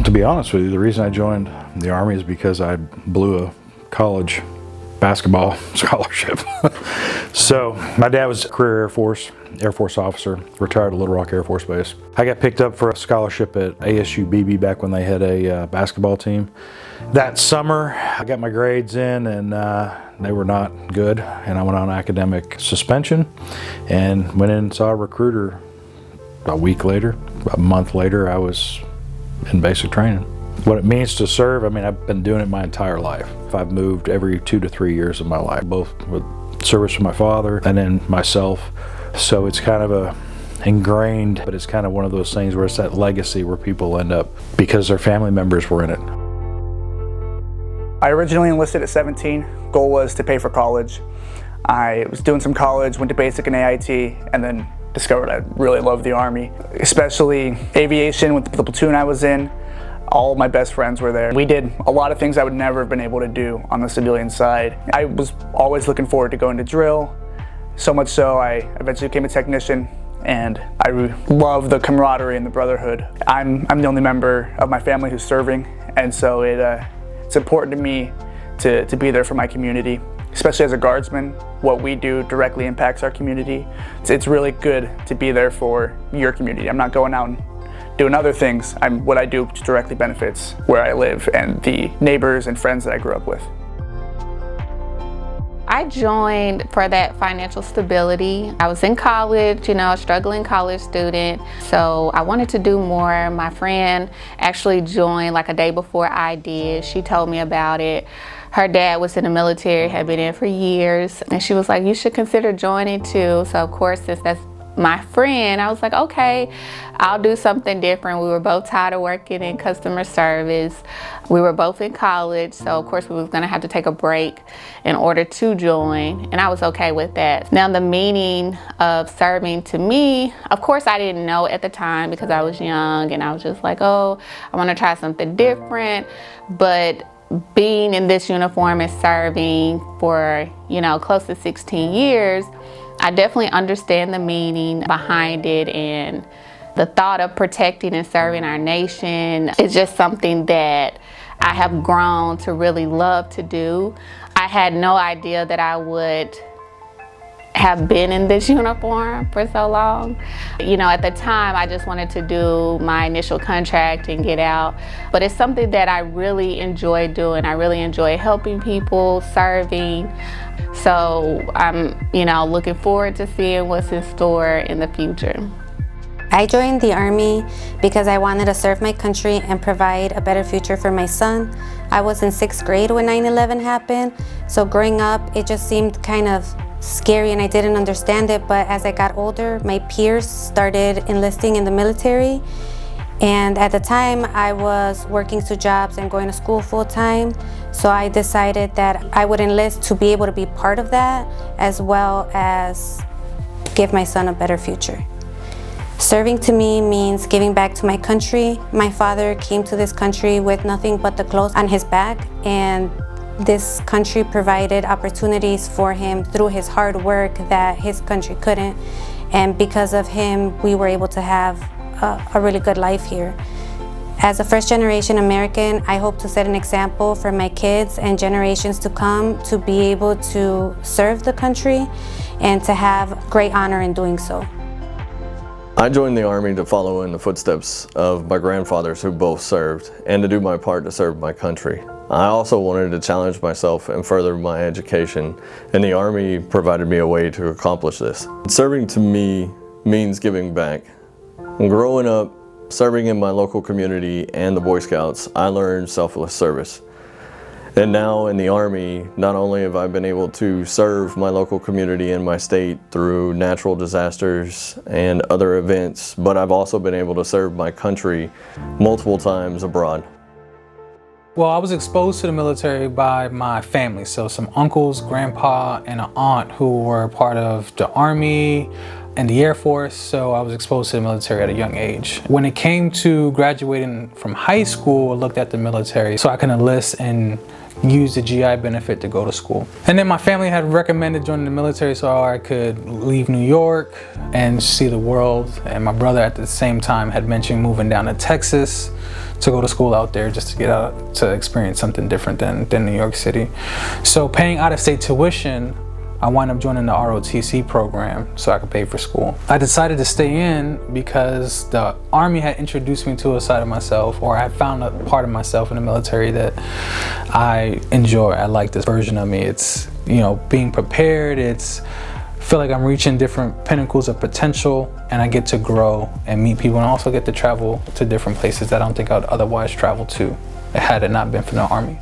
To be honest with you, the reason I joined the Army is because I blew a college basketball scholarship. So my dad was a career Air Force officer, retired at Little Rock Air Force Base. I got picked up for a scholarship at ASU-BB back when they had a basketball team. That summer, I got my grades in and they were not good, and I went on academic suspension and went in and saw a recruiter. A week later, a month later, I was in basic training. What it means to serve, I mean, I've been doing it my entire life. I've moved every 2 to 3 years of my life, both with service for my father and then myself. So it's kind of ingrained, but it's kind of one of those things where it's that legacy where people end up because their family members were in it. I originally enlisted at 17. Goal was to pay for college. I was doing some college, went to basic and AIT, and then discovered I really loved the Army, especially aviation with the platoon I was in. All of my best friends were there. We did a lot of things I would never have been able to do on the civilian side. I was always looking forward to going to drill, so much so I eventually became a technician, and I love the camaraderie and the brotherhood. I'm the only member of my family who's serving, and so it's important to me to be there for my community. Especially as a guardsman, what we do directly impacts our community. It's really good to be there for your community. I'm not going out and doing other things. What I do directly benefits where I live and the neighbors and friends that I grew up with. I joined for that financial stability. I was in college, a struggling college student, so I wanted to do more. My friend actually joined like a day before I did. She told me about it. Her dad was in the military, had been in for years, and she was like, you should consider joining too. So of course, since that's my friend, I was like, okay, I'll do something different. We were both tired of working in customer service. We were both in college, so of course we was gonna have to take a break in order to join, and I was okay with that. Now the meaning of serving to me, of course I didn't know at the time because I was young and I was just like, oh, I wanna try something different, but being in this uniform and serving for, close to 16 years, I definitely understand the meaning behind it, and the thought of protecting and serving our nation is just something that I have grown to really love to do. I had no idea that I would have been in this uniform for so long. At the time, I just wanted to do my initial contract and get out. But it's something that I really enjoy doing. I really enjoy helping people, serving. So I'm, looking forward to seeing what's in store in the future. I joined the Army because I wanted to serve my country and provide a better future for my son. I was in 6th grade when 9/11 happened, so growing up, it just seemed kind of scary and I didn't understand it, but as I got older, my peers started enlisting in the military, and at the time I was working 2 jobs and going to school full-time, so I decided that I would enlist to be able to be part of that as well as give my son a better future. Serving to me means giving back to my country. My father came to this country with nothing but the clothes on his back, and this country provided opportunities for him through his hard work that his country couldn't. And because of him, we were able to have a really good life here. As a first-generation American, I hope to set an example for my kids and generations to come to be able to serve the country and to have great honor in doing so. I joined the Army to follow in the footsteps of my grandfathers who both served, and to do my part to serve my country. I also wanted to challenge myself and further my education, and the Army provided me a way to accomplish this. Serving to me means giving back. Growing up, serving in my local community and the Boy Scouts, I learned selfless service. And now in the Army, not only have I been able to serve my local community and my state through natural disasters and other events, but I've also been able to serve my country multiple times abroad. Well, I was exposed to the military by my family, so some uncles, grandpa, and an aunt who were part of the Army and the Air Force, so I was exposed to the military at a young age. When it came to graduating from high school, I looked at the military so I can enlist and use the GI benefit to go to school. And then my family had recommended joining the military so I could leave New York and see the world. And my brother at the same time had mentioned moving down to Texas to go to school out there, just to get out to experience something different than New York City. So paying out-of-state tuition, I wound up joining the ROTC program so I could pay for school. I decided to stay in because the Army had introduced me to a side of myself, or I had found a part of myself in the military that I enjoy. I like this version of me. It's, you know, being prepared. It's feel like I'm reaching different pinnacles of potential, and I get to grow and meet people, and also get to travel to different places that I don't think I'd otherwise travel to had it not been for the Army.